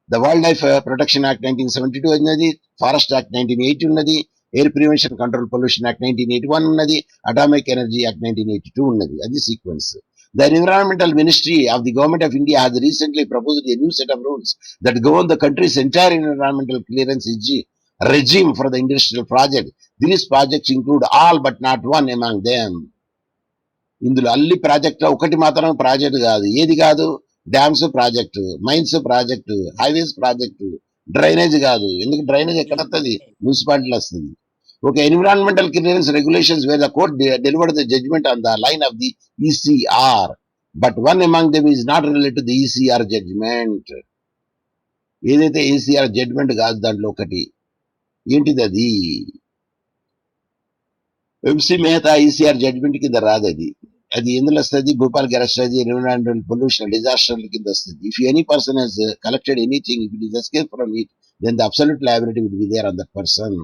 the wild life protection act 1972 ఉన్నది, forest act 1980 ఉన్నది, air prevention control pollution act 1981 ఉన్నది, atomic energy act 1982 ఉన్నది. అది sequence. The Environmental Ministry of the Government of India has recently proposed a new set of rules that govern the country's entire environmental clearance regime for the industrial project. These projects include all but not one among them. ఇందులో అన్ని ప్రాజెక్టులో ఒకటి మాత్రం project కాదు. ఏది కాదు? Dams project, mines project, highways project, drainage కాదు. ఎందుకు డ్రైనేజ్ ఎక్కడ వస్తుంది? మున్సిపాలిటీలో వస్తుంది. Okay, environmental clearance regulations where the court delivered the judgement on the line of the ECR, but one among them is not related to the ECR judgment. ఏదైతే ECR judgment కాదు దాంట్లో ఒకటి ఏంటిది? అది ఎంసీ మెహతా ఈసీఆర్ జడ్జ్మెంట్ కింద రాదు. అది అది ఎందులో వస్తుంది? Bhopal gas tragedy environmental pollution disaster కింద వస్తుంది. If any person has collected anything, if it is escape from it, then the absolute liability will be there on that person.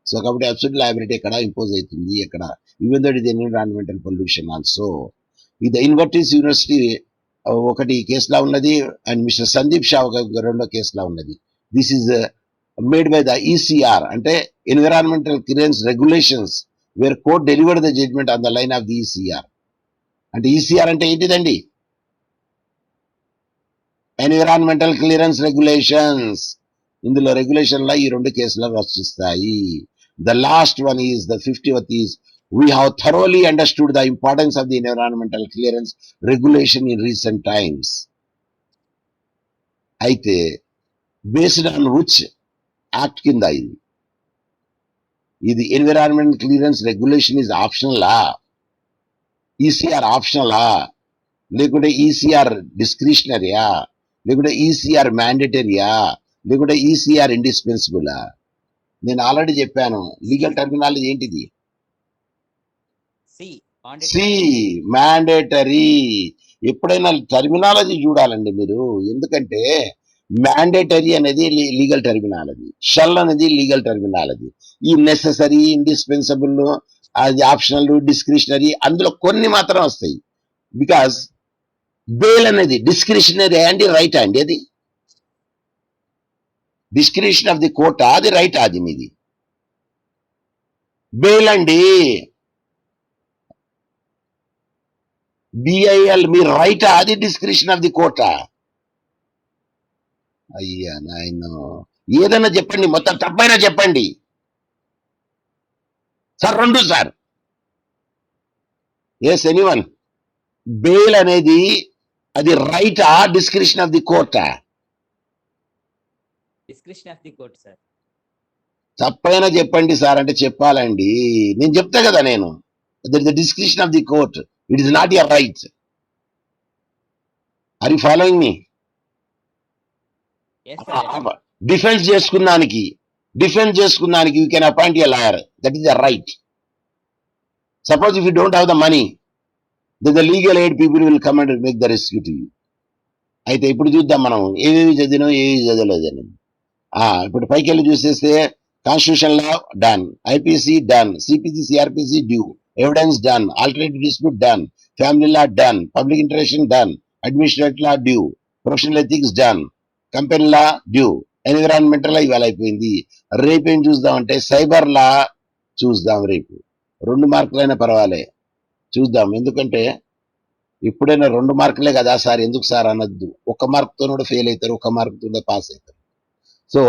So కాబట్టి అబ్సల్యూట్ లయబిలిటీ ఎక్కడ ఇంపోజ్ అవుతుంది, ఎక్కడ, even though it is environmental pollution also. ఇది Invertis university ఒకటి కేసులా ఉన్నది, and mister Sandeep Shah ఒక రెండో కేసులా ఉన్నది. This is made by the ECR, అంటే environmental clearance regulations where court delivered the judgement on the line of the ECR. అంటే ఈసీఆర్ అంటే ఏంటిదండి? Environmental clearance regulations. ఇందులో రెగ్యులేషన్ లా ఈ రెండు కేసులు వర్తిస్తాయి. The last one is the 50th is we have thoroughly understood the importance of the environmental clearance regulation in recent times. అయితే based on which act కింద ఇది ఎన్విరాన్మెంట్ క్లియరెన్స్ రెగ్యులేషన్ ఇస్ ఆప్షనలా, ECR ఆప్షనలా, లేకుంటే ఈసీఆర్ డిస్క్రిషనరీయా, లేకుంటే ECR మ్యాండేటరీయా, లేకుంటే ECR ఇండిస్పెన్సిబులా? నేను already చెప్పాను, లీగల్ టర్మినాలజీ ఏంటిది? See, mandatory. ఎప్పుడైనా టర్మినాలజీ చూడాలండి మీరు, ఎందుకంటే మ్యాండేటరీ అనేది లీగల్ టర్మినాలజీ, షల్ అనేది లీగల్ టర్మినాలజీ. ఈ నెససరీ, ఇండిస్పెన్సిబుల్, అది ఆప్షనల్, డిస్క్రిషనరీ, అందులో కొన్ని మాత్రం వస్తాయి. బికాస్ బెయిల్ అనేది డిస్క్రిషనరీ అండి, రైట్ అండి, అది డిస్క్రిషన్ ఆఫ్ ది కోర్ట్, అది రైట్, అది మీది బెయిల్ అండి, బిఐఎల్, మీ రైట్, అది డిస్క్రిషన్ ఆఫ్ ది కోర్టా? అయ్యా నాయన, ఏదైనా చెప్పండి, మొత్తం తప్పైనా చెప్పండి సార్. రెండు సార్, ఎస్ ఎనీవన్. బెయిల్ అనేది అది రైటా, డిస్క్రిషన్ ఆఫ్ ది కోర్టా? Discretion of the court, sir. తప్పైనా చెప్పండి సార్ అంటే చెప్పాలండి. నేను చెప్తా కదా నేను. That is the description of the court. It is not your right. Are you following me? Yes, sir. Defence చేసుకున్నానికి you can appoint a lawyer. That is the right. Suppose if you don't have the money, the legal aid people will come and make the rescue to you. అయితే ఇప్పుడు చూద్దాం మనం ఏవేవి చదివినాం, ఏవి చదవలేదని. ఇప్పుడు పైకి వెళ్ళి చూసేస్తే constitution law done, IPC done, CPC CrPC due, evidence done, alternative dispute done, family law done, public interaction done, administrative law due, professional ethics done, company law due, environmental law ఇవాళ అయిపోయింది. రేపు ఏం చూద్దామంటే సైబర్ లా చూద్దాం. రేపు 2 మార్కులైనా పర్వాలే చూద్దాం. ఎందుకంటే ఎప్పుడైనా 2 మార్కులే కదా సార్, ఎందుకు సార్ అనొద్దు. 1 మార్కుతో కూడా ఫెయిల్ అవుతారు, 1 మార్కుతో పాస్ అవుతారు. So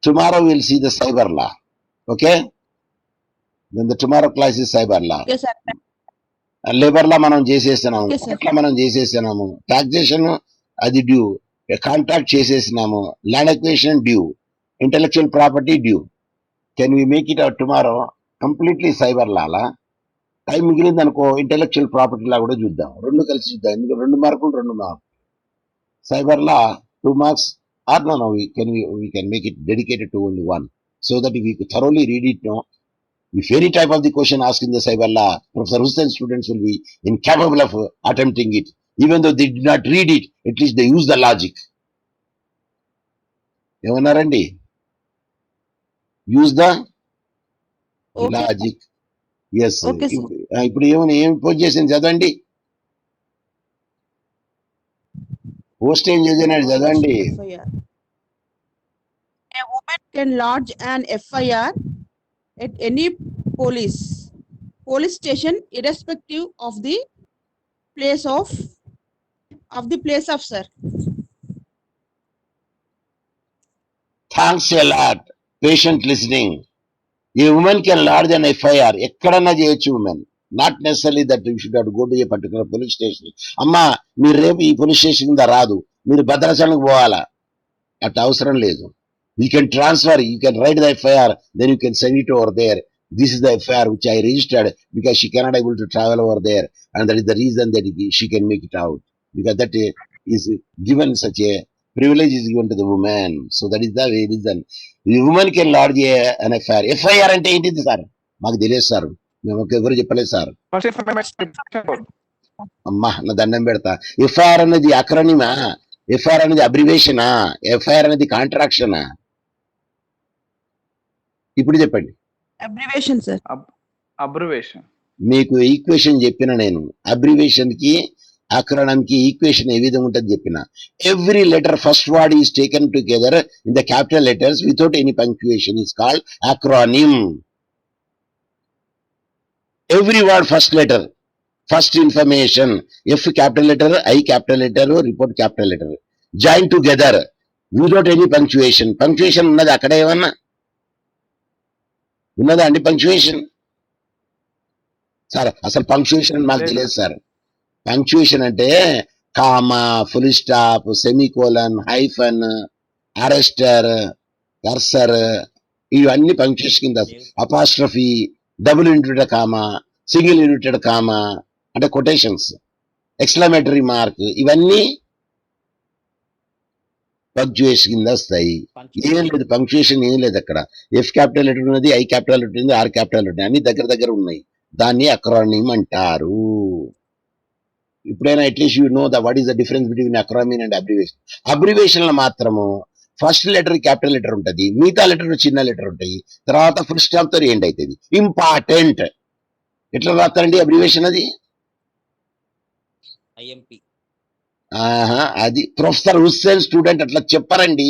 tomorrow will see the cyber law. Okay, then the tomorrow class is cyber law. Okay, sir. Labour law మనం చేసేసినాము, Okay, sir. కోర్టులో మనం చేసేసినాము, టాక్సేషన్ అది డ్యూ, కాంట్రాక్ట్ చేసేసినాము, land acquisition due, intellectual property due. Can we make it out tomorrow completely cyber లాలా? Time మిగిలింది అనుకో ఇంటెలెక్చువల్ ప్రాపర్టీ లా కూడా చూద్దాం. 2 కలిసి చూద్దాం. ఎందుకంటే 2 మార్కులు 2 మార్కులు. Cyber law 2 marks are no, we can make it dedicated to only 1, so that if we thoroughly read it, no, if any type of the question asked in the cyber law, Professor Hussain students will be incapable of attempting it. Even though they did not read it, at least they use the logic. ఏమన్నారండి? Use the Okay. Logic. Yes. Okay, sir. ఇప్పుడు ఏం post చేసింది చదవండి. Post ఏం చేసినాడు చదవండి. FIR. A woman can lodge an FIR at any police station, irrespective of the place of sir. Thanks a lot. Patient listening. A women can lodge an FIR. ఎక్కడన్నా చేయొచ్చు women. Not necessary that you should have to go to a particular police station. అమ్మా మీరు రేపు ఈ police station కింద రాదు, మీరు భద్రాచలంకి పోవాలా, అట్లా అవసరం లేదు. You can transfer, you can write the FIR, then you can send it over there. This is the FIR which I registered because she cannot able to travel over there, and that is the reason that she can make it out, because that is given, such a privilege is given to the woman. So that is the reason the woman can lodge an FIR. FIR అంటే ఏంటిది sir? మాకు తెలియదు sir, మేము ఎవరు చెప్పలేదు sir. First information code. అమ్మా నా దండం పెడతా. ఎఫ్ఐఆర్ అనేది అక్రోనిమా? ఎఫ్ఐఆర్ అనేది అబ్రివేషనా? ఎఫ్ఐఆర్ అనేది కాంట్రాక్షనా? ఇప్పుడు చెప్పండి. Abbreviation, sir. Abbreviation. మీకు ఈక్వేషన్ చెప్పిన నేను. అబ్రివేషన్ కి అక్రోనిమ్ కి ఈక్వేషన్ ఏ విధంగా ఉంటుంది చెప్పిన. Every letter first word is taken together in the capital letters without any punctuation is called acronym. Every word first letter, first information, F capital letter, I capital letter, report capital letter, join together without any punctuation. Punctuation ఉన్నది అక్కడ ఏమన్నా ఉన్నదా అండి? Punctuation sir అసలు punctuation మాకు తెలియదు sir. Punctuation అంటే comma, full stop, semicolon, hyphen, arrester, cursor, ఇవన్నీ పంక్చుయేషన్ కింద. Apostrophe, double united comma, single united comma అంటే కొటేషన్స్, ఎక్స్క్లమేటరీ మార్క్, ఇవన్నీ పంక్చుయేషన్ కింద వస్తాయి. ఏం లేదు పంక్చుయేషన్, ఏం లేదు అక్కడ. ఎఫ్ క్యాపిటల్ లెటర్ ఉన్నది, ఐ క్యాపిటల్ లెటర్ ఉంది, ఆర్ క్యాపిటల్ లెటర్, అన్ని దగ్గర దగ్గర ఉన్నాయి. దాన్ని అక్రోనిమ్ అంటారు. ఇప్పుడైనా at least you know the what is the difference between acronym and abbreviation. Abbreviation లో మాత్రము ఫస్ట్ లెటర్ క్యాపిటల్ లెటర్ ఉంటుంది, మిగతా లెటర్ చిన్న లెటర్ ఉంటాయి, తర్వాత ఫుల్ స్టాప్ తో ఎండ్ అవుతుంది. ఇంపార్టెంట్. ఎట్లా రాస్తారండి అబ్రివేషన్? అది IMP. అది ప్రొఫెసర్ హుస్సేన్ స్టూడెంట్ అట్లా చెప్పారండి.